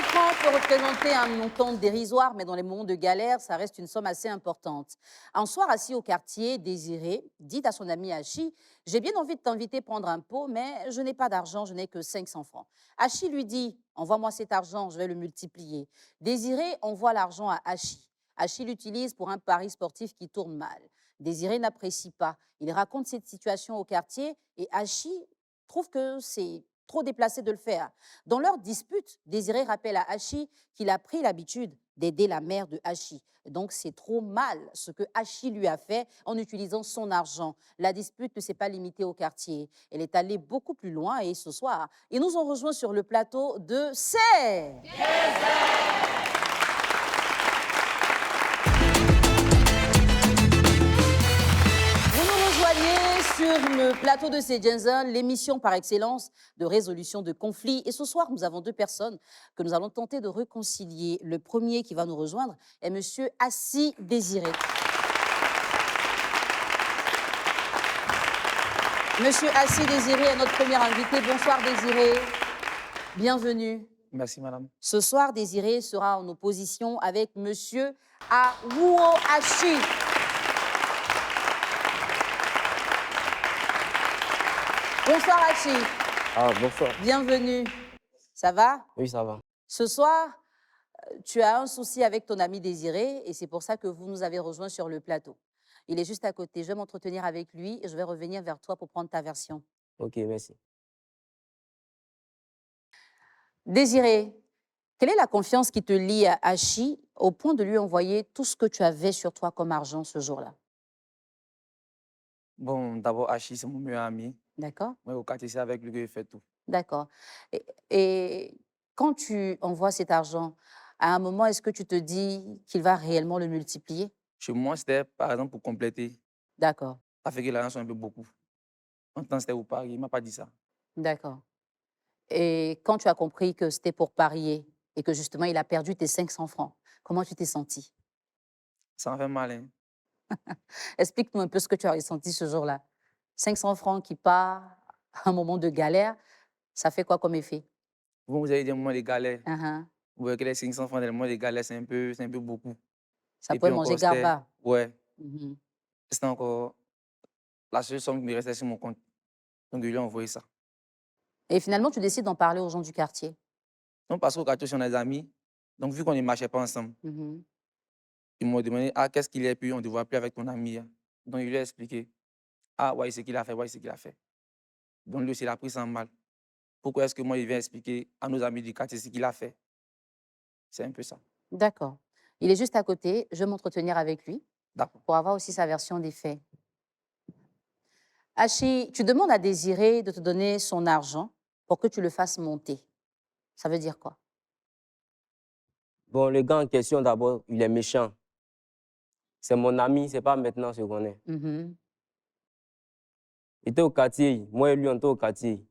francs peut représenter un montant dérisoire, mais dans les moments de galère, ça reste une somme assez importante. Un soir, assis au quartier, Désiré dit à son ami Hachi: j'ai bien envie de t'inviter à prendre un pot, mais je n'ai pas d'argent, je n'ai que 500 francs. Hachi lui dit: envoie-moi cet argent, je vais le multiplier. Désiré envoie l'argent à Hachi. Hachi l'utilise pour un pari sportif qui tourne mal. Désiré n'apprécie pas. Il raconte cette situation au quartier et Hachi trouve que c'est trop déplacé de le faire. Dans leur dispute, Désiré rappelle à Hachi qu'il a pris l'habitude d'aider la mère de Hachi. Donc c'est trop mal ce que Hachi lui a fait en utilisant son argent. La dispute ne s'est pas limitée au quartier. Elle est allée beaucoup plus loin et ce soir, ils nous ont rejoints sur le plateau de C'est. Vous nous rejoignez sur le plateau de C'est Jensen, l'émission par excellence de résolution de conflits. Et ce soir, nous avons deux personnes que nous allons tenter de réconcilier. Le premier qui va nous rejoindre est Monsieur Assi Désiré. Monsieur Assi Désiré est notre premier invité. Bonsoir Désiré. Bienvenue. Merci, madame. Ce soir, Désiré sera en opposition avec Monsieur Awuo Hachi. Bonsoir Hachi. Ah, bonsoir. Bienvenue. Ça va? Oui, ça va. Ce soir, tu as un souci avec ton ami Désiré et c'est pour ça que vous nous avez rejoints sur le plateau. Il est juste à côté. Je vais m'entretenir avec lui et je vais revenir vers toi pour prendre ta version. Ok, merci. Désiré, quelle est la confiance qui te lie à Hachi au point de lui envoyer tout ce que tu avais sur toi comme argent ce jour-là? Bon, d'abord, Hachi, c'est mon meilleur ami. D'accord? Moi, au quartier, c'est avec lui que je fais tout. D'accord. Et quand tu envoies cet argent, à un moment, est-ce que tu te dis qu'il va réellement le multiplier? Chez moi, c'était, par exemple, pour compléter. D'accord, Ça fait que l'argent soit un peu beaucoup. En temps, c'était au Paris. Il ne m'a pas dit ça. d'accord. Et quand tu as compris que c'était pour parier et que justement il a perdu tes 500 francs, comment tu t'es senti? Ça en fait mal, hein. Explique-nous un peu ce que tu as ressenti ce jour-là. 500 francs qui part à un moment de galère, ça fait quoi comme effet? Vous avez dit un moment de galère. Uhum. Vous voyez que les 500 francs dans le moment de galère, c'est un peu beaucoup. Ça Et pouvait puis manger encore, c'était, garba. ouais, Mhm. c'était encore la seule somme qui me restait sur mon compte. Donc, je lui ai envoyé ça. Et finalement, tu décides d'en parler aux gens du quartier. Donc, parce qu'au quartier, on est des amis. Donc, vu qu'on ne marchait pas ensemble, Mhm. ils m'ont demandé: ah, qu'est-ce qu'il a pu, on ne te voit plus avec ton ami, hein. Donc, je lui ai expliqué: ah, ouais, c'est ce qu'il a fait, ouais, c'est ce qu'il a fait. Donc, lui aussi, il a pris ça en mal. Pourquoi est-ce que moi, je viens expliquer à nos amis du quartier ce qu'il a fait? C'est un peu ça. D'accord. Il est juste à côté. Je vais m'entretenir avec lui D'accord. pour avoir aussi sa version des faits. Hachi, tu demandes à Désiré de te donner son argent pour que tu le fasses monter. Ça veut dire quoi? Bon, le gars en question, d'abord, il est méchant. C'est mon ami, c'est pas maintenant ce qu'on est. Mhm. Il était au quartier, moi et lui, on était au quartier.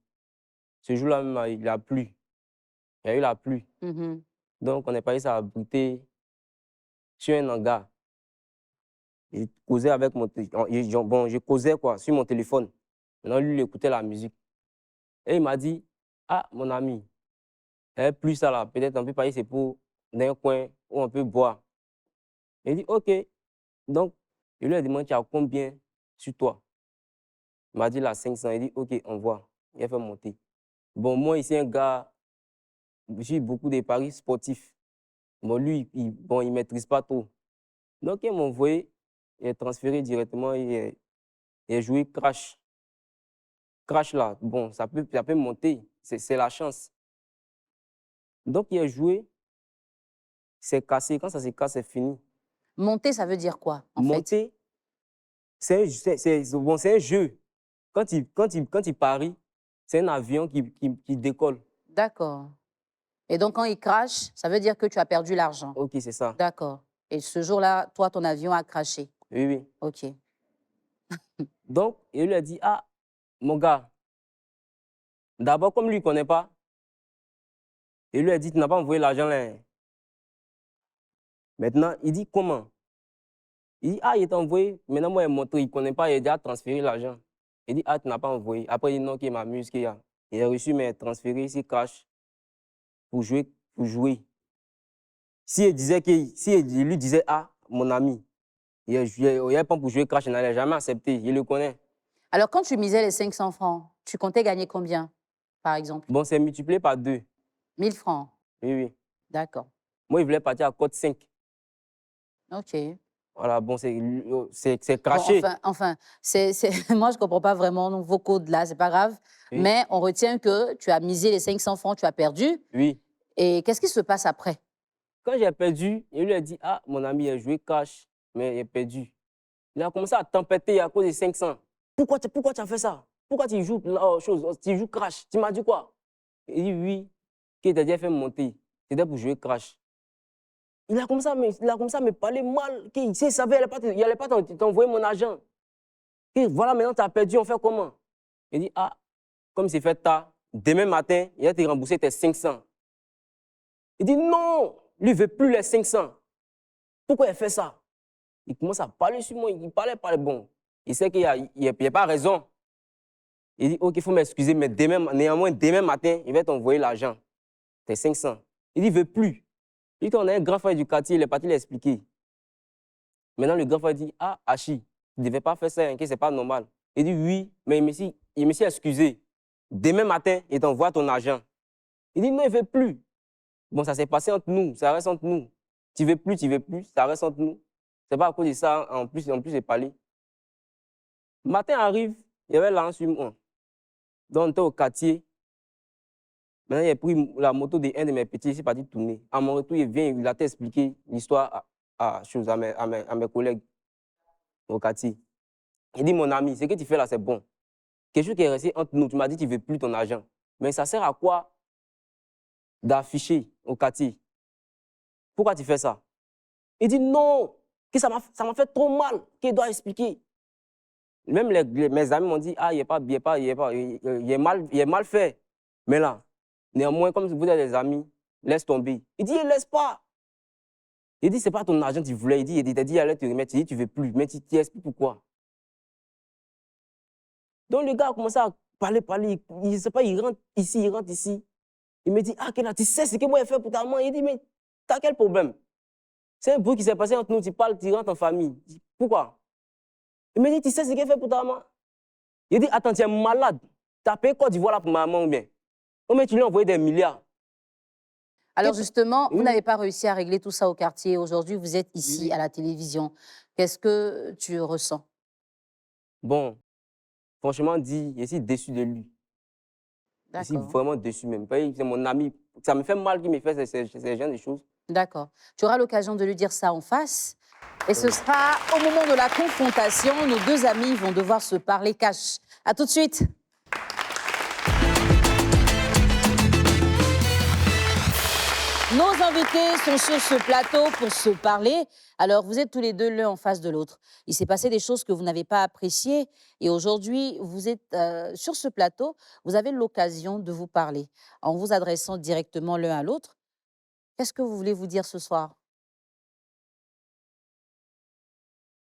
Ce jour-là même, il a plu. Il y a eu la pluie. Mhm. Donc, on est parti s'abriter sur un hangar. Je causais avec mon téléphone. Bon, je causais quoi, sur mon téléphone. Maintenant, lui, il écoutait la musique. Et il m'a dit: ah, mon ami, il n'y a plus ça là. Peut-être on peut partir, c'est pour dans un coin où on peut boire. Il dit: ok. Donc, je lui ai demandé: tu as combien sur toi? Il m'a dit là 500. Il dit: ok, on voit. Il a fait monter. Bon, moi, ici, un gars, j'ai beaucoup de paris sportifs. Bon, lui, bon, il ne maîtrise pas trop. Donc, il m'a envoyé, il est transféré directement, il a joué crash. Crash là, bon, ça peut monter. C'est la chance. Donc, il a joué, c'est cassé. Quand ça se casse, c'est fini. Monter, ça veut dire quoi, en fait? Monter, bon, c'est un jeu. Quand il parie, c'est un avion qui décolle. D'accord. Et donc, quand il crache, ça veut dire que tu as perdu l'argent. Ok, c'est ça. D'accord. Et ce jour-là, toi, ton avion a craché. Oui, oui. OK. Donc, il lui a dit: ah, mon gars, d'abord, comme lui ne connaît pas, il lui a dit: tu n'as pas envoyé l'argent là, hein. Maintenant, il dit: comment? Il dit: ah, il t'a envoyé. Maintenant, moi, il montre, il ne connaît pas, il a déjà transféré l'argent. Il dit: ah, tu n'as pas envoyé. Après, il dit: non, qu'il m'amuse, qu'il a. Il a reçu mes transférés ici, cash, pour jouer. Si il lui disait, ah, mon ami, il n'y a pas pour jouer crash, il n'allait jamais accepter, il le connaît. Alors, quand tu misais les 500 francs, tu comptais gagner combien, par exemple? Bon, c'est multiplié par 2. 1000 francs. Oui, oui. D'accord. Moi, il voulait partir à cote 5. OK. Voilà, bon, c'est Bon, craché. moi, je ne comprends pas vraiment vos codes là, c'est pas grave. Oui. Mais on retient que tu as misé les 500 francs, tu as perdu. Oui. Et qu'est-ce qui se passe après? Quand j'ai perdu, il lui a dit, ah, mon ami, il a joué cash, mais il a perdu. Il a commencé à tempêter à cause des 500. Pourquoi tu as fait ça? Pourquoi tu joues tu joues crash? Tu m'as dit quoi? Il dit oui, qu'il t'a déjà fait monter. C'était pour jouer crash. Il a commencé à me parler mal. Il savait qu'il n'allait pas t'envoyer mon argent. Et voilà, maintenant tu as perdu, on fait comment? Il dit, ah, comme c'est fait tard, demain matin, il va te rembourser tes 500. Il dit non, lui ne veut plus les 500. Pourquoi il fait ça? Il commence à parler sur moi, il parlait. Bon, il sait qu'il n'y a pas raison. Il dit, ok, il faut m'excuser, mais néanmoins, demain matin, il va t'envoyer l'argent. Tes 500. Il dit, il ne veut plus. Il dit, on a un grand frère du quartier, il est parti l'expliquer. Maintenant, le grand frère dit, ah, Hachi, tu ne devais pas faire ça, hein, ce n'est pas normal. Il dit, oui, mais il me s'est excusé. Demain matin, il t'envoie ton argent. Il dit, non, il ne veut plus. Bon, ça s'est passé entre nous, ça reste entre nous. Tu ne veux plus, ça reste entre nous. Ce n'est pas à cause de ça, en plus de parler. Le matin arrive, il y avait l'argent sur moi. Donc, on était au quartier. Maintenant, il a pris la moto d'un de mes petits, il est parti tourner. À mon retour, il a expliqué l'histoire à mes collègues au quartier. Il dit, mon ami, ce que tu fais là, c'est bon. Quelque chose qui est resté entre nous, tu m'as dit que tu ne veux plus ton argent. Mais ça sert à quoi d'afficher au quartier? Pourquoi tu fais ça? Il dit, non, que ça m'a fait trop mal, qu'il doit expliquer. Même mes amis m'ont dit, ah, il est mal fait. Mais là, néanmoins, comme vous êtes des amis, laisse tomber. Il dit, laisse pas. Il dit, c'est pas ton argent que tu voulais. Il t'a dit, il allait te remettre. Il dit, tu veux plus. Mais tu expliques pourquoi. Donc, le gars a commencé à parler. Il ne sait pas, il rentre ici. Il me dit, ah, tu sais ce que moi j'ai fait pour ta maman. Il dit, mais t'as quel problème? C'est un bruit qui s'est passé entre nous. Tu parles, tu rentres en famille. Pourquoi? Il me dit, tu sais ce qu'elle fait pour ta maman? Il dit, attends, tu es malade. Tu as payé Côte d'Ivoire là pour ma maman ou bien? Oh, mais tu lui as envoyé des milliards. Alors justement, vous Oui. n'avez pas réussi à régler tout ça au quartier. Aujourd'hui, vous êtes ici Oui. à la télévision. Qu'est-ce que tu ressens? Bon, franchement dit, je suis déçu de lui. Je suis D'accord. vraiment déçu même. C'est mon ami. Ça me fait mal qu'il me fasse ces genres de choses. D'accord. Tu auras l'occasion de lui dire ça en face. Et ce sera au moment de la confrontation. Nos deux amis vont devoir se parler cash. À tout de suite. Nos invités sont sur ce plateau pour se parler. Alors, vous êtes tous les deux l'un en face de l'autre. Il s'est passé des choses que vous n'avez pas appréciées. Et aujourd'hui, vous êtes sur ce plateau. Vous avez l'occasion de vous parler en vous adressant directement l'un à l'autre. Qu'est-ce que vous voulez vous dire ce soir?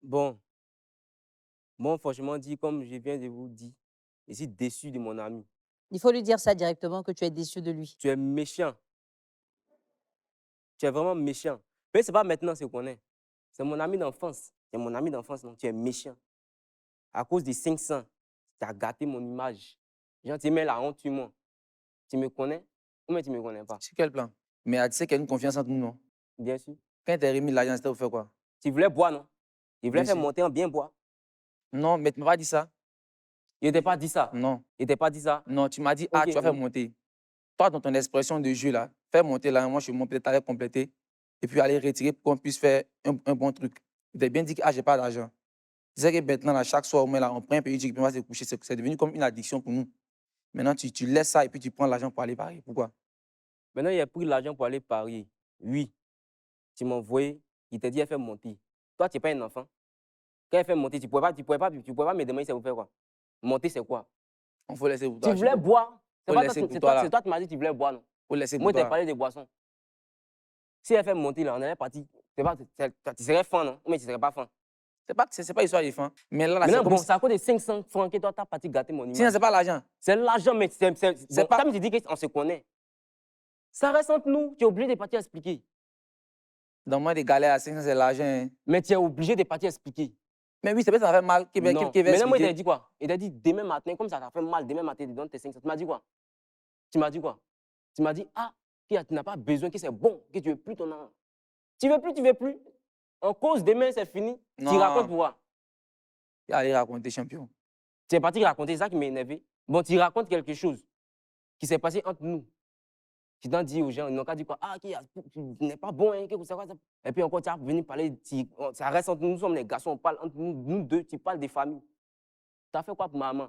Bon, moi, franchement dit, comme je viens de vous dire, je suis déçu de mon ami. Il faut lui dire ça directement, que tu es déçu de lui. Tu es méchant. Tu es vraiment méchant. Mais ce n'est pas maintenant ce qu'on est. C'est mon ami d'enfance. C'est mon ami d'enfance, non? Tu es méchant. À cause des 500, tu as gâté mon image. Genre, tu mets la honte sur moi. Tu me connais ou bien tu ne me connais pas? Sur quel plan? Mais tu sais qu'il y a une confiance entre nous, non? Bien sûr. Quand tu as remis l'argent, c'était pour faire quoi? Tu voulais boire, non? Il voulait Bien faire sûr. monter en bien boire. Non, mais tu ne m'as pas dit ça. Il ne t'a pas dit ça. Non. Il ne t'a pas dit ça. Non, tu m'as dit, ah, Ok, tu vas faire oui. monter. Toi, dans ton expression de jeu, là, faire monter là, moi, je peut-être aller compléter et puis aller retirer pour qu'on puisse faire un bon truc. Tu t'es bien dit que, ah, j'ai pas d'argent. Tu sais que maintenant, là, chaque soir, on prend un petit et puis on va se coucher. C'est devenu comme une addiction pour nous. Maintenant, tu laisses ça et puis tu prends l'argent pour aller parier. Pourquoi? Maintenant, il a pris l'argent pour aller parier. Oui. Tu m'as envoyé. Il t'a dit, elle fait monter. Toi, tu n'es pas un enfant. Quand elle fait monter, tu ne pouvais pas me demander c'est pour faire quoi. Monter, c'est quoi? On faut laisser pour toi. Tu voulais boire. Faut laisser pour toi, là. C'est toi qui m'as dit que tu voulais boire, non? Faut laisser pour Moi, je t'ai toi. parlé de boissons. Si elle fait monter, là, on allait partir. Tu serais fan, non? Mais tu ne serais pas fan. C'est pas histoire de fin. Mais là, c'est Maintenant, comme bon, si- c'est à cause de 500 francs que toi, tu as parti gâter mon Sinon, image. c'est pas l'argent. C'est l'argent, mais c'est C'est bon, pas- comme tu dis qu'on se connaît. Ça reste entre nous. Tu es obligé de partir expliquer. Dans le moment des galères à 500, c'est l'argent. Hein. Mais tu es obligé de partir expliquer. Mais oui, c'est peut-être ça fait mal. Qui va Non. expliquer? Maintenant, moi, il t'a dit quoi? Il t'a dit demain matin, comme ça t'a fait mal, demain matin, tu donnes tes 500. Tu m'as dit quoi? Tu m'as dit quoi? Tu m'as dit, ah, tu n'as pas besoin, que c'est bon, que tu ne veux plus ton argent. Tu ne veux plus, tu ne veux plus. En cause, demain, c'est fini. Tu Non. racontes pourquoi? Il allait raconter, champion. Tu es parti raconter, c'est ça qui m'a énervé. Bon, tu racontes quelque chose qui s'est passé entre nous. Tu t'en dis aux gens, ils n'ont qu'à dire quoi? Ah, tu n'es pas bon, hein, ça. Et puis encore, tu as venu parler, ça reste entre nous, nous sommes les garçons, on parle entre nous, nous deux, tu parles des familles. Tu as fait quoi pour maman?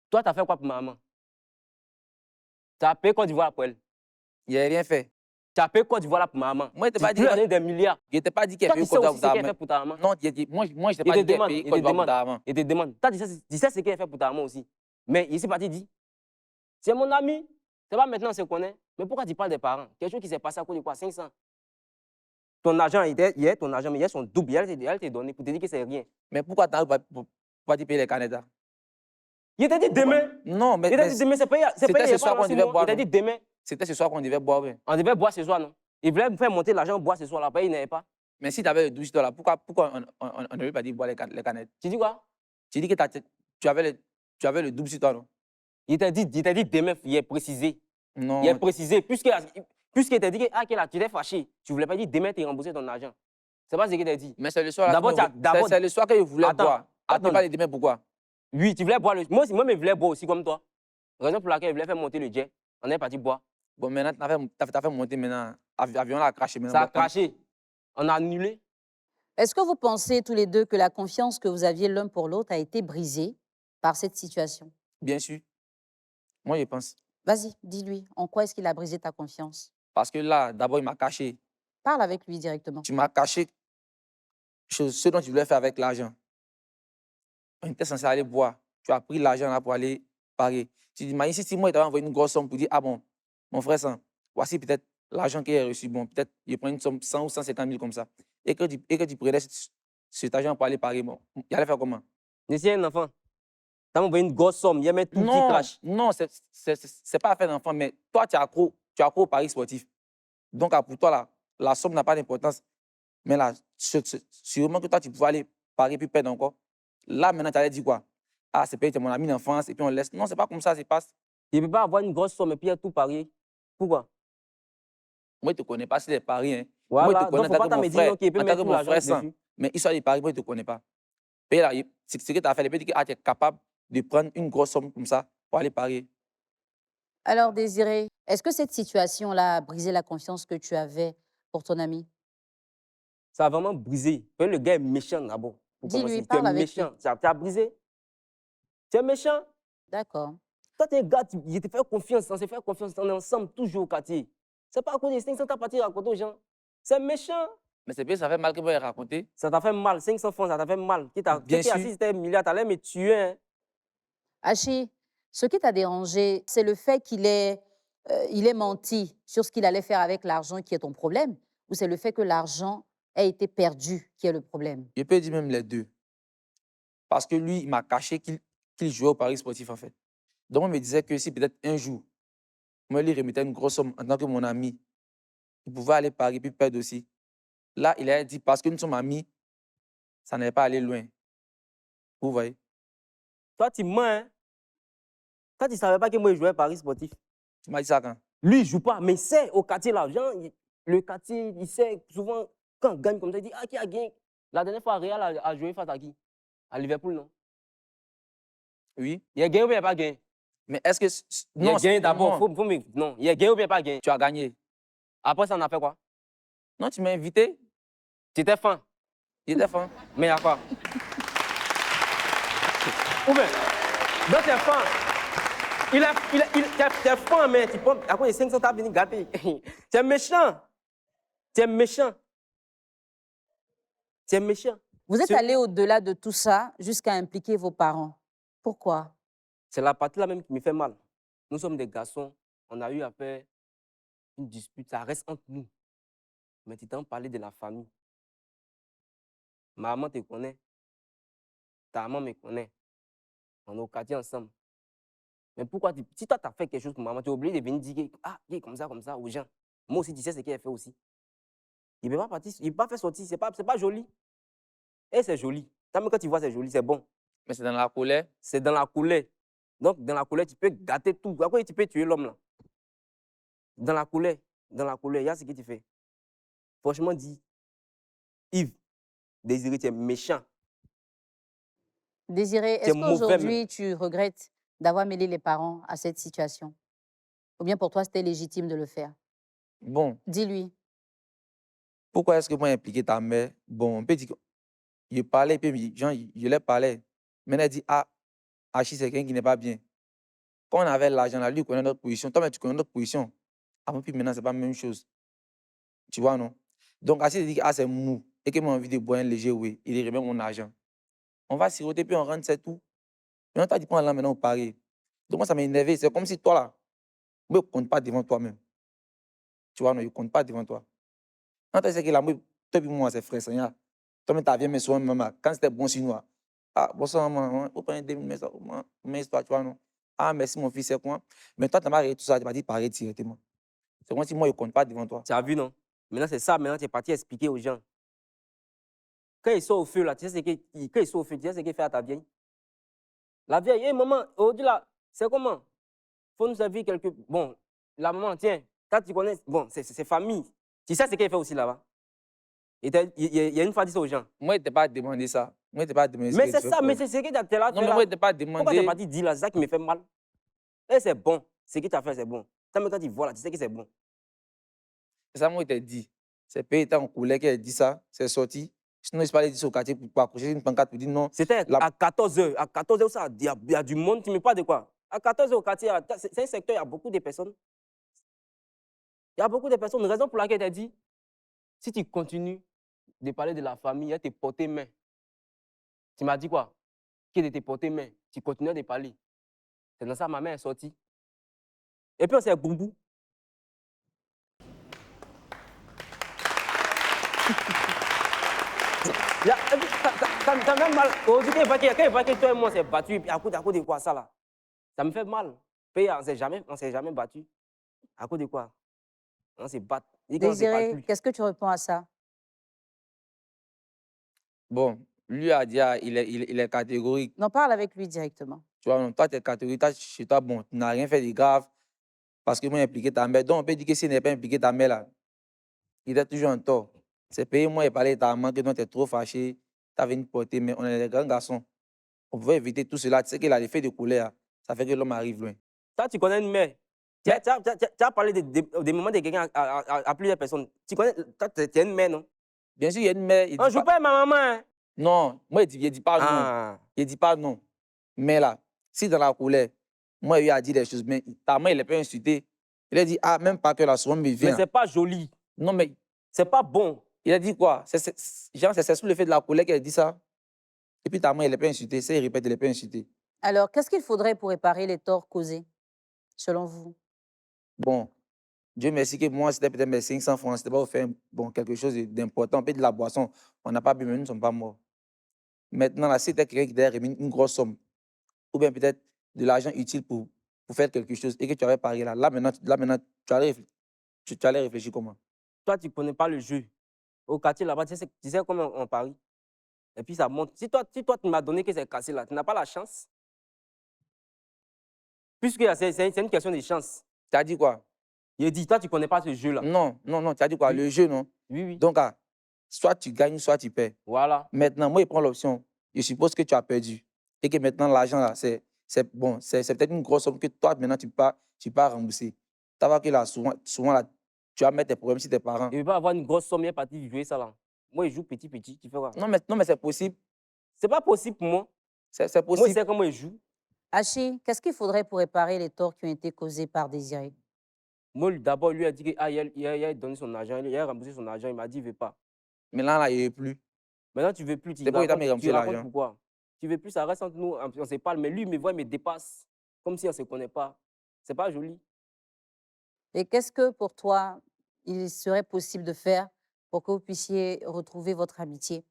Toi, tu as fait quoi pour maman? Tu as payé Côte d'Ivoire pour elle? Il n'a rien fait. Tu as payé Côte d'Ivoire pour maman? Moi, je t'ai pas dit. Des milliards. Je t'ai pas dit qu'il a Toi, payé tu sais Côte aussi ce d'Ivoire qu'il a fait pour ta maman? Non, moi, je t'ai pas dit qu'il a payé Côte d'Ivoire pour ta maman. Il te demande. Toi, tu sais ce qu'il a fait pour ta maman aussi. Mais il s'est parti dit, c'est mon ami. C'est pas maintenant, on se connaît. Mais pourquoi tu parles des parents? Quelque chose qui s'est passé à cause de quoi? 500. Ton argent, il est ton argent, mais il y a son double. Elle t'a donné pour te dire que c'est rien. Mais pourquoi tu n'as pas payé les canettes? Il t'a dit demain. Non, mais. Il t'a dit demain, c'est payé. C'était ce soir qu'on devait boire. Il t'a dit demain. C'était ce soir qu'on devait boire. Oui. On devait boire ce soir, non? Il voulait me faire monter l'argent, boire ce soir, là. Après, il n'avait pas. Mais si tu avais le 12 là, pourquoi on ne veut pas dire boire les canettes? Tu dis quoi? Tu dis que tu avais le double sur toi, non? Il t'a dit demain, il est précisé. Non. Il est précisé. Puisqu'il t'a dit que tu t'es fâché, tu ne voulais pas dire demain, tu rembourser ton argent. C'est pas ce qu'il t'a dit. Mais c'est le soir. C'est le soir que je voulais boire. Attends. Tu parles de demain, pourquoi? Oui, tu voulais boire. Moi, je voulais boire aussi comme toi. Raison pour laquelle je voulais faire monter le jet. On est parti boire. Bon, maintenant, tu as fait monter maintenant. L'avion a craché maintenant. Ça a craché. On a annulé. Est-ce que vous pensez tous les deux que la confiance que vous aviez l'un pour l'autre a été brisée par cette situation? Bien sûr. Moi, je pense. Vas-y, dis-lui, en quoi est-ce qu'il a brisé ta confiance? Parce que là, d'abord, il m'a caché. Parle avec lui directement. Tu m'as caché ce dont tu voulais faire avec l'argent. On était censé aller boire. Tu as pris l'argent là pour aller parier. Tu dis, mais si moi, il t'avait envoyé une grosse somme pour dire, ah bon, mon frère, voici peut-être l'argent qu'il a reçu. Bon, peut-être il prend une somme 100 ou 150 000 comme ça. Et que tu prenais cet argent pour aller parier. Bon, il allait faire comment? Je suis un enfant. Tu as envoyé une grosse somme. Il y a même tout petit crash. Non, c'est pas affaire d'enfant, mais toi, tu as accro au pari sportif. Donc, pour toi, la somme n'a pas d'importance. Mais là, sûrement que toi, tu pouvais aller parier puis perdre encore. Là, maintenant, tu allais dire quoi? Ah, c'est peut-être mon ami d'enfance et puis on laisse. Non, c'est pas comme ça, c'est pas. Il ne peut pas avoir une grosse somme et puis il a tout parié. Pourquoi? Moi, je ne te connais pas si c'est paris. Hein. Voilà, moi, je te connais en tant que mon frère. En tant que mon frère sans. Mais histoire de paris, moi, je ne te connais pas. Et là, ce que tu as fait, tu es capable de prendre une grosse somme comme ça pour aller parier. Alors, Désiré, est-ce que cette situation-là a brisé la confiance que tu avais pour ton ami? Ça a vraiment brisé. Le gars est méchant d'abord. Dis-lui, parle avec lui. Tu as brisé. Tu es méchant. D'accord. Toi, tu es un gars, il te fait confiance, on se fait confiance, on est ensemble toujours au quartier. C'est pas à cause des 500 tu as parti raconter aux gens. C'est méchant. Mais c'est bien, ça fait mal que vous raconter. Ça t'a fait mal, 500 francs, ça t'a fait mal. Bien sûr. Si c'était un milliard, t'allais me tuer. Hein. Hachi, ce qui t'a dérangé, c'est le fait qu'il ait menti sur ce qu'il allait faire avec l'argent qui est ton problème, ou c'est le fait que l'argent ait été perdu qui est le problème? Je peux dire même les deux. Parce que lui, il m'a caché qu'il jouait au paris sportif, en fait. Donc, il me disait que si peut-être un jour, moi, lui remettait une grosse somme en tant que mon ami, il pouvait aller parier puis perdre aussi. Là, il a dit, parce que nous sommes amis, ça n'allait pas aller loin. Vous voyez? Toi, tu mens. Hein? Toi, tu ne savais pas que moi, je jouais à paris sportif. Tu m'as dit ça quand? Lui, il ne joue pas, mais il sait au quartier, l'argent, le quartier, il sait souvent, quand on gagne comme ça, il dit, ah, qui a gagné? La dernière fois, Real a joué face à qui? À Liverpool, non? Oui. Il a gagné ou bien il n'a pas gagné? Mais est-ce que... Non, il a gagné d'abord. Non, il a gagné ou bien pas gagné? Tu as gagné. Après, ça, on a fait quoi? Non, tu m'as invité. Tu étais fin. J'étais fin. Mais à quoi? Ou bien, donc tu es fin. T'es fin, mais tu prends... À quoi les 500 t'as venu gâter? Tu es méchant. Tu es méchant. Tu es méchant. Vous êtes allé au-delà de tout ça jusqu'à impliquer vos parents. Pourquoi? C'est la partie là même qui me fait mal. Nous sommes des garçons. On a eu à faire une dispute. Ça reste entre nous. Mais tu t'en parlais de la famille. Ma maman te connaît. Ta maman me connaît. On est au quartier ensemble. Mais pourquoi si toi, tu as fait quelque chose pour maman, tu es obligé de venir dire que, ah, il est comme ça aux gens. Moi aussi, tu sais ce qu'il a fait aussi. Il ne peut pas partir, il ne peut pas faire sortir, c'est pas joli. Et c'est joli. Même quand tu vois, c'est joli, c'est bon. Mais c'est dans la colère. C'est dans la colère. Donc, dans la colère, tu peux gâter tout. Après, tu peux tuer l'homme là. Dans la colère, il y a ce que tu fais. Franchement dit, Yves, Désiré, tu es méchant. Désiré, Tu es est-ce mauvais même. qu'aujourd'hui, tu regrettes d'avoir mêlé les parents à cette situation? Ou bien pour toi, c'était légitime de le faire? Bon, Dis-lui. pourquoi est-ce que moi, j'ai impliqué ta mère? Bon, on peut dire que je parlais, puis genre, je leur parlais. Maintenant, elle dit, ah, Achille, c'est quelqu'un qui n'est pas bien. Quand on avait l'argent, là, lui, il connaît notre position. Toi, mais tu connais notre position. Avant, puis maintenant, c'est pas la même chose. Tu vois, non? Donc, Achille dit que ah, c'est mou. Et que moi, envie de boire un léger, oui. Il remet mon argent. On va siroter, puis on rentre, c'est tout. Maintenant, toi, tu prends là, maintenant, au pari. Donc, moi, ça m'a énervé. C'est comme si toi, là, moi, je ne compte pas devant toi-même. Tu vois, non, je ne compte pas devant toi. Quand tu sais que là, moi, toi, puis moi, c'est frère, Seigneur. Toi, tu viens, mais souvent, maman, quand c'était bon chinois. Ah, bon sang, maman, on prend des mais toi, tu vois, non? Ah, merci, mon fils, c'est quoi? Mais toi, tu m'as arrêté tout ça, tu m'as dit pareil directement. C'est comme si moi, je ne compte pas devant toi. Tu as vu, non? Maintenant, c'est ça. Maintenant, tu es parti expliquer aux gens. Quand ils sont au feu, là, tu sais ce qu'il fait à ta vieille. La vieille, hé, maman, aujourd'hui, là, c'est comment? Faut nous servir quelque... Bon, la maman, tiens, quand tu connais... Bon, c'est famille. Tu sais ce qu'elle fait aussi là-bas. Il y a une fois dit ça aux gens. Moi, je ne t'ai pas demandé ça. Moi, je ne t'ai pas demandé ce Mais que c'est tu fais ça, pour mais elle. c'est ce que tu as là Non, fait mais moi, là. je ne t'ai pas Pourquoi tu es demandé. parti dire là, c'est ça qui me fait mal? Et c'est bon. Ce que tu as fait, c'est bon. Même quand tu vois là, tu sais que c'est bon. C'est ça, moi, je t'ai dit. C'est payé en colère qu'elle dit ça. C'est sorti. Sinon, je parlais dire ça au quartier pour accrocher une pancarte pour dire non. C'était La... à 14h. À 14h, ça, il y a du monde. Tu me parles de quoi? À 14h au quartier, c'est un secteur, il y a beaucoup de personnes. Il y a beaucoup de personnes. Raison pour laquelle tu as dit, si tu continues de parler de la famille, elle te porter main. Tu m'as dit quoi? Qui de te porter main. Tu continues de parler. C'est dans ça ma mère est sortie. Et puis on s'est boubou. Ça me fait mal. Aujourd'hui, quand il voit que toi et moi on s'est battu, puis à cause de quoi ça là? Ça me fait mal. Puis on ne s'est jamais battu. À cause de quoi? On s'est battu. Et quand on ne se parle Désiré, plus. qu'est-ce que tu réponds à ça? Bon, lui a dit, ah, il est catégorique. Non, parle avec lui directement. Tu vois, non, toi, tu es catégorique. Toi, chez toi, bon, tu n'as rien fait de grave parce que moi, j'ai impliqué ta mère. Donc, on peut dire que s'il n'est pas impliqué ta mère, là, il est toujours en tort. C'est payé, moi, il parlait de ta maman, que tu es trop fâché, tu as venu porter, mais on est des grands garçons. On pouvait éviter tout cela. Tu sais qu'il a l'effet de colère. Ça fait que l'homme arrive loin. Toi, tu connais une mère. Tu as parlé des moments de quelqu'un à plusieurs personnes. Tu connais, toi, tu es une mère, non? Bien sûr, il y a une mère. On ne joue pas avec ma maman. Hein? Non, moi, il ne dit pas non. Ah. Il ne dit pas non. Mais là, si dans la colère, moi, il a dit des choses, mais ta mère, il n'est pas insulté. Il a dit, ah, même pas que la souvent me Mais vient. c'est pas joli. Non, mais C'est pas bon. il a dit quoi? Genre, c'est sous le fait de la colère qu'elle dit ça. Et puis ta mère, elle n'est pas insultée. Ça, il répète, elle n'est pas insultée. Alors, qu'est-ce qu'il faudrait pour réparer les torts causés, selon vous? Bon, Dieu merci que moi, c'était peut-être mes 500 francs. C'était pas pour faire bon, quelque chose d'important. Peut-être de la boisson. On n'a pas bu, mais nous ne sommes pas morts. Maintenant, là, si c'était quelqu'un qui t'a remis une grosse somme, ou bien peut-être de l'argent utile pour faire quelque chose, et que tu avais parié là, là maintenant tu allais réfléchir comment? Toi, tu ne connais pas le jeu. Au quartier là-bas, tu sais comment on parie. Et puis ça monte. Si toi tu m'as donné que c'est cassé là, tu n'as pas la chance. Puisque c'est une question de chance. Tu as dit quoi? Il dit, toi, tu ne connais pas ce jeu-là. Non, non, non, tu as dit quoi? Oui. Le jeu, non? Oui, oui. Donc, ah, soit tu gagnes, soit tu perds. Voilà. Maintenant, moi, je prends l'option. Je suppose que tu as perdu. Et que maintenant, l'argent, là, c'est bon, c'est peut-être une grosse somme que toi, maintenant, tu pars rembourser. Tu vois que là, souvent là, tu vas mettre tes problèmes sur tes parents. Il ne veut pas avoir une grosse somme, il est parti jouer ça là. Moi, il joue petit, petit. Tu fais quoi? Non, mais c'est possible. C'est pas possible pour moi. C'est Moi, possible. je sais comment il joue. Hachi, qu'est-ce qu'il faudrait pour réparer les torts qui ont été causés par Désiré? Moi, d'abord, lui a dit qu'il a donné son argent, il a remboursé son argent, il m'a dit il ne veut pas. Mais là, il ne veut plus. Maintenant, tu ne veux plus. C'est pourquoi il t'a mis remboursé l'argent. Pourquoi? Tu ne veux plus, ça reste entre nous, on se parle. Mais lui, il me voit, il me dépasse. Comme si on ne se connaît pas. C'est pas joli. Et qu'est-ce que pour toi, il serait possible de faire pour que vous puissiez retrouver votre amitié?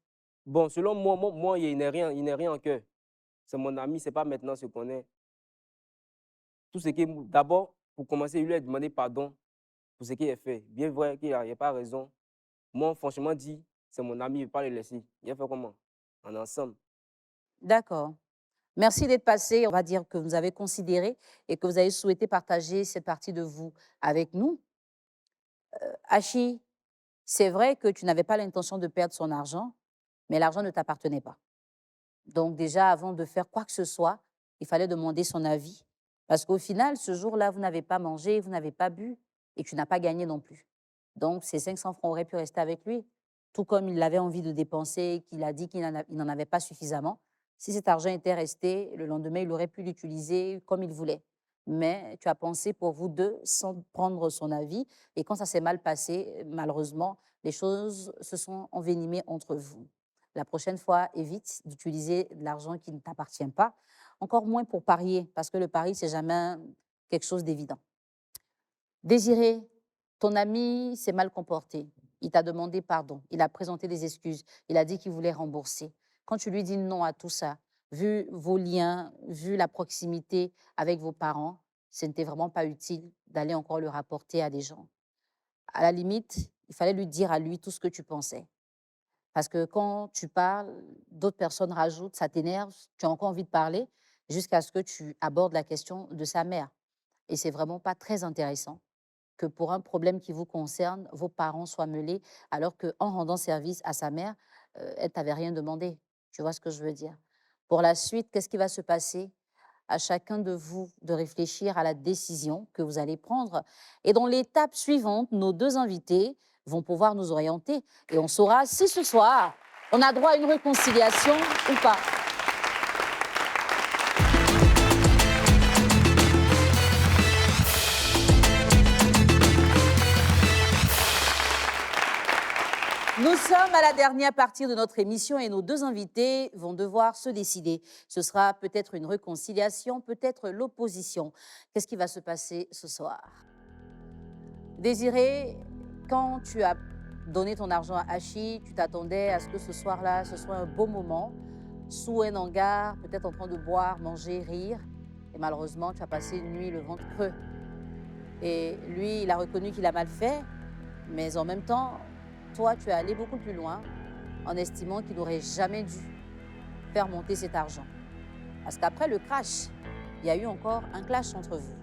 Bon, selon moi, il n'est rien en cœur. C'est mon ami, c'est pas maintenant ce qu'on est. tout ce qui d'abord, pour commencer, il lui a demandé pardon pour ce qu'il a fait. Bien vrai qu'il n'a pas raison. Moi, franchement dit, c'est mon ami, il ne veut pas le laisser. Il a fait comment? On est ensemble. D'accord. Merci d'être passé. On va dire que vous avez considéré et que vous avez souhaité partager cette partie de vous avec nous. Hachi, c'est vrai que tu n'avais pas l'intention de perdre son argent, mais l'argent ne t'appartenait pas. Donc déjà, avant de faire quoi que ce soit, il fallait demander son avis. Parce qu'au final, ce jour-là, vous n'avez pas mangé, vous n'avez pas bu et tu n'as pas gagné non plus. Donc ces 500 francs auraient pu rester avec lui, tout comme il avait envie de dépenser, qu'il a dit qu'il n'en avait pas suffisamment. Si cet argent était resté, le lendemain, il aurait pu l'utiliser comme il voulait. Mais tu as pensé pour vous deux sans prendre son avis. Et quand ça s'est mal passé, malheureusement, les choses se sont envenimées entre vous. La prochaine fois, évite d'utiliser de l'argent qui ne t'appartient pas, encore moins pour parier, parce que le pari, c'est jamais quelque chose d'évident. Désiré, ton ami s'est mal comporté. Il t'a demandé pardon. Il a présenté des excuses. Il a dit qu'il voulait rembourser. Quand tu lui dis non à tout ça, vu vos liens, vu la proximité avec vos parents, ce n'était vraiment pas utile d'aller encore le rapporter à des gens. À la limite, il fallait lui dire à lui tout ce que tu pensais. Parce que quand tu parles, d'autres personnes rajoutent, ça t'énerve, tu as encore envie de parler, jusqu'à ce que tu abordes la question de sa mère. Et c'est vraiment pas très intéressant que pour un problème qui vous concerne, vos parents soient mêlés, alors qu'en rendant service à sa mère, elle t'avait rien demandé. Tu vois ce que je veux dire? Pour la suite, qu'est-ce qui va se passer? À chacun de vous de réfléchir à la décision que vous allez prendre. Et dans l'étape suivante, nos deux invités vont pouvoir nous orienter et on saura si ce soir, on a droit à une réconciliation ou pas. Nous sommes à la dernière partie de notre émission et nos deux invités vont devoir se décider. Ce sera peut-être une réconciliation, peut-être l'opposition. Qu'est-ce qui va se passer ce soir? Désiré, quand tu as donné ton argent à Hachi, tu t'attendais à ce que ce soir-là, ce soit un beau moment, sous un hangar, peut-être en train de boire, manger, rire. Et malheureusement, tu as passé une nuit le ventre creux. Et lui, il a reconnu qu'il a mal fait, mais en même temps, toi, tu es allé beaucoup plus loin en estimant qu'il n'aurait jamais dû faire monter cet argent. Parce qu'après le crash, il y a eu encore un clash entre vous.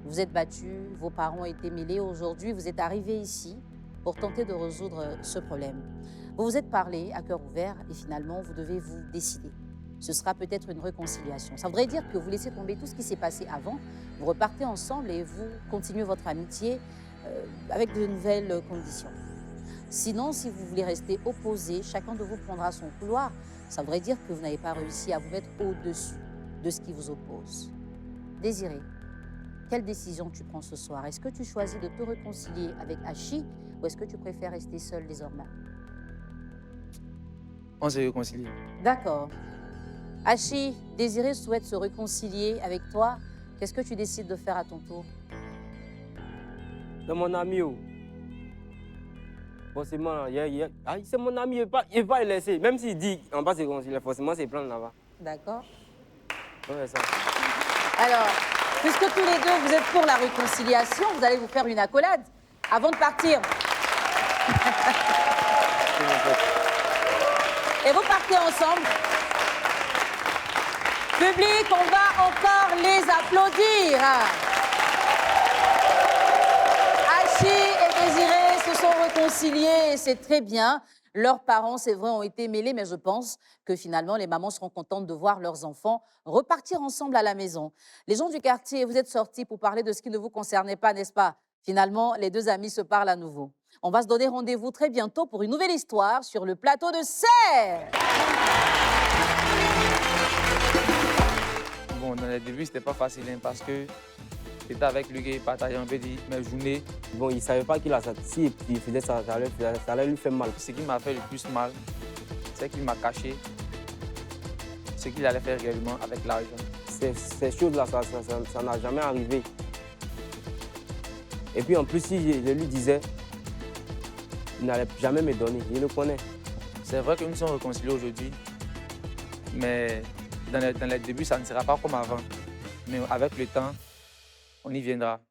Vous êtes battus, vos parents ont été mêlés. Aujourd'hui, vous êtes arrivés ici pour tenter de résoudre ce problème. Vous vous êtes parlé à cœur ouvert et finalement, vous devez vous décider. Ce sera peut-être une réconciliation. Ça voudrait dire que vous laissez tomber tout ce qui s'est passé avant, vous repartez ensemble et vous continuez votre amitié avec de nouvelles conditions. Sinon, si vous voulez rester opposés, chacun de vous prendra son couloir. Ça voudrait dire que vous n'avez pas réussi à vous mettre au-dessus de ce qui vous oppose. Désiré, quelle décision tu prends ce soir? Est-ce que tu choisis de te réconcilier avec Hachi ou est-ce que tu préfères rester seul désormais? On s'est réconcilié. D'accord. Hachi, Désiré souhaite se réconcilier avec toi. Qu'est-ce que tu décides de faire à ton tour? C'est mon ami. Forcément, c'est mon ami, il ne va pas le laisser. Même s'il dit on va se réconcilier, forcément, c'est plein là-bas. D'accord. Ouais, ça. Alors, puisque tous les deux, vous êtes pour la réconciliation, vous allez vous faire une accolade avant de partir. Et vous partez ensemble. Public, on va encore les applaudir. Hachi et Désiré se sont réconciliés et c'est très bien. Leurs parents, c'est vrai, ont été mêlés, mais je pense que finalement, les mamans seront contentes de voir leurs enfants repartir ensemble à la maison. Les gens du quartier, vous êtes sortis pour parler de ce qui ne vous concernait pas, n'est-ce pas? Finalement, les deux amis se parlent à nouveau. On va se donner rendez-vous très bientôt pour une nouvelle histoire sur le plateau de Serre. Bon, dans les débuts, c'était pas facile hein, parce que j'étais avec lui qui partageait un peu mes journées. Bon, il ne savait pas qu'il a ça. Si il faisait ça, ça allait lui faire mal. Ce qui m'a fait le plus mal, c'est qu'il m'a caché ce qu'il allait faire réellement avec l'argent. Ces choses-là, ça n'a jamais arrivé. Et puis en plus, si je lui disais, il n'allait jamais me donner, je le connais. C'est vrai que nous sommes réconciliés aujourd'hui, mais dans les débuts, ça ne sera pas comme avant. Mais avec le temps, On y viendra.